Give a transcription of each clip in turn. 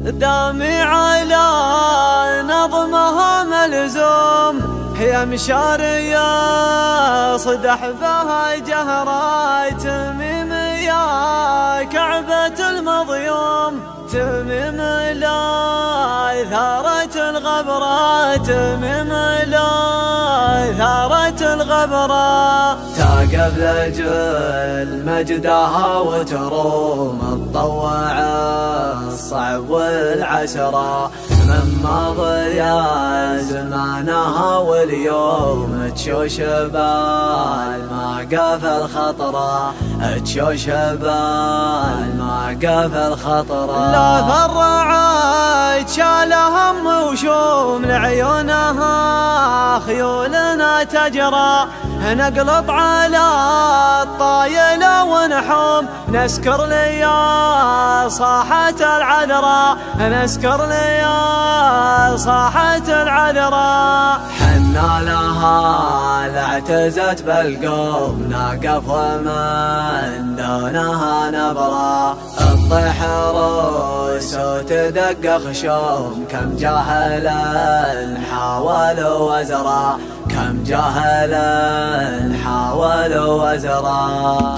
دامي على نظمها ملزوم، هي مشارية صدح بها جهرات تميم يا كعبة المضيوم، تميم لا ثارة الغبرة، تميم لا ثارة الغبرة. تاقب لجل مجدها وتروم الطوع الصعب والعسرة، من مضى زمانها واليوم تشوش بال ما قفل خطره، تشوش بال ما قفل خطره. لا فرعت شال هم وشوم لعيونها خيولنا تجرى، نقلط على الطايلة ونحوم نسكر ليا صاحة العذراء، نسكر ليا صاحة العذراء. حنا لها لاعتزت بالقوم ناقف ومن دونها نبرة، تطيح روس وتدق خشوم كم جاهل حاول وزرا، كم جاهل حاول وزرا.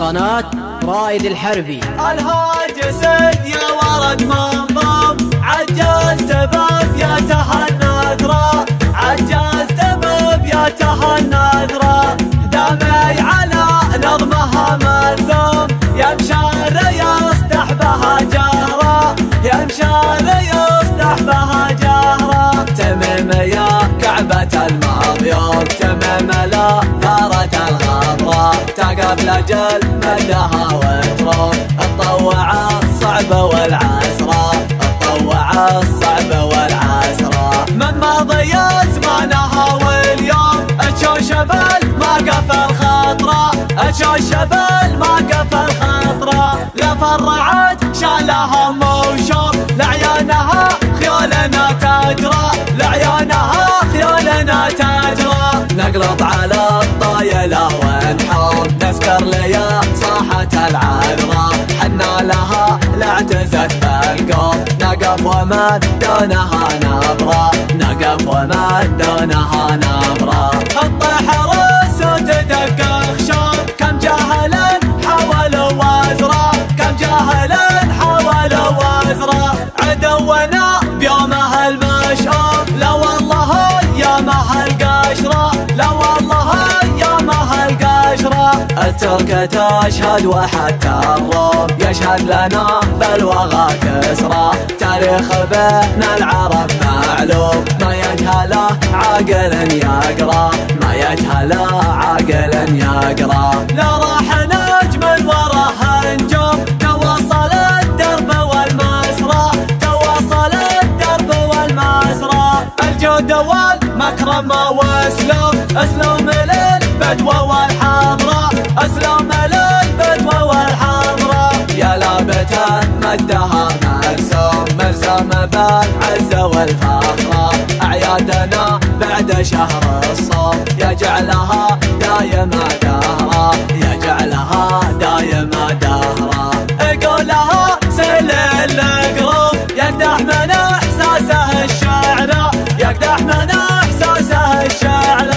قناة رائد الحربي. الهاجس يا ورد منظم، عجاز تباب يا تهنى ذرا، عجاز تباب يا تهنى ذرا. دامي على نظمها ملزوم، يا مشار يصدح بها جهرة، يا مشار يصدح بها جهرة. تميم يا كعبة المضيوم، تميم لا ثارة الغبرة، تقف لجل مدها وتروم الطوع الصعب والعسرة، الطوع الصعب والعسرة. من مضى زمانها واليوم تشوش بال ما قفل خطرة، تشوش بال ما قفل خطرة. لا فرعت شالها موشوم لعيونها خيولنا تجرى، لعيونها خيولنا تجرى. نقلط على الطايلة ونحوم نسكر ليا صاحة العذراء، حنا لها لاعتزت بالقوم نقف ومن دونها نبرة، نقف ومن دونها نبرة. تطيح روس وتدق خشوم كم جاهل حاول وزرا، كم جاهل حاول وزرا. عدونا بيومها المشؤوم، لا والله يومها القشرة، لا والله يومها القشرة. الترك تشهد وحتى الروم يشهد لنا بالوغى كسرى، تاريخ بين العرب معلوم ما يجهله عاقل يقرا، ما يجهله عاقل يقرا. لا راح نجمل وراها نجوم، توصل الدرب والمسرى، توصل الدرب والمسرى. الجود والمكرم واسلوب، اسلوب للبدوى والحضرة، اسلوب للبدوى والحضرة. يا لابة مجدها مرسوم، مرسوم بالعزة والفخرة. أعيادنا بعد شهر الصوم يجعلها دايما دهرة، يجعلها دايما دهرة. قولها سيل القلوب يقدح من احساسه الشعر، يقدح من احساسه الشعر.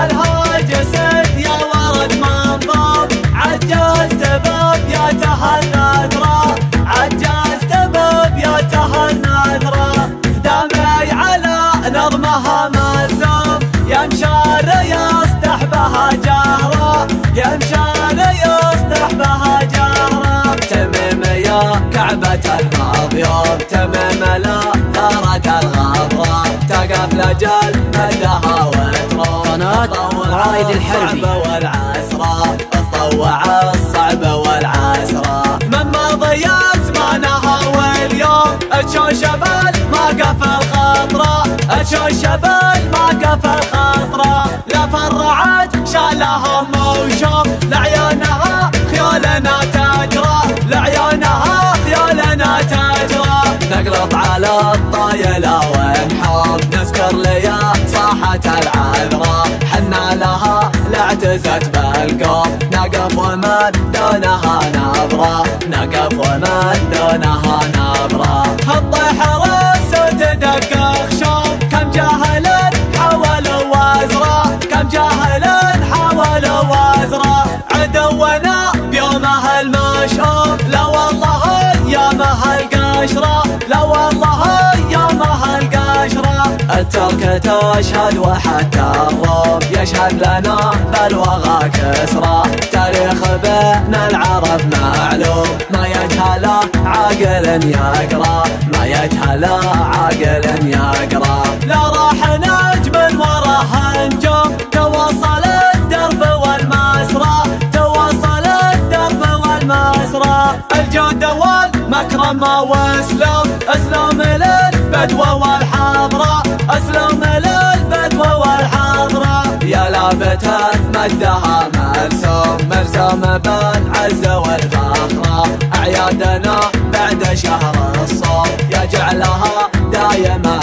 الهاجس يا ورد منظوم، عجاز تباب يا تهنى ذرا، عجاز تباب يا تهنى ذرا. دامي على نظمها ملزوم، يا مشار يصدح بها جهرة، يا مشار يصدح بها جهرة. تميم يا كعبة المضيوم، تميم لا ثارة الغبرة، تقف لجل مدها وتروم. قناة رائد الحربي. الصعب والعسرة، الطوع الصعب والعسرة. من مضى زمانها واليوم تشوش بال ما قفل خطرة، تشوش بال ما قفل خطرة. لا فرعت شالها موشوم لعيونها خيولنا تجرى، لعيونها خيولنا تجرى. نقلط على الطايلة ونحوم نسكر ليا صاحة العذراء، حنا لها لاعتزت بالقوم نقف ومن دونها نبرة، نقف ومن دونها نبرة. الطيحة الترك تشهد وحتى الروم يشهد لنا بالوغى كسرى. تاريخ بين العرب معلوم ما يجهله عاقل يقرا، ما يجهله عاقل يقرا. لا راح نجم وراه نجوم توصل الدرب والمسرى، توصل الدرب والمسرى. الجود والمكرم واسلام، اسلام للبدو والحضرة، اسلام للبدو والحضرة. يا لابة مجدها مرسوم، مرسوم بالعز والفخرة. اعيادنا بعد شهر الصوم يجعلها دايما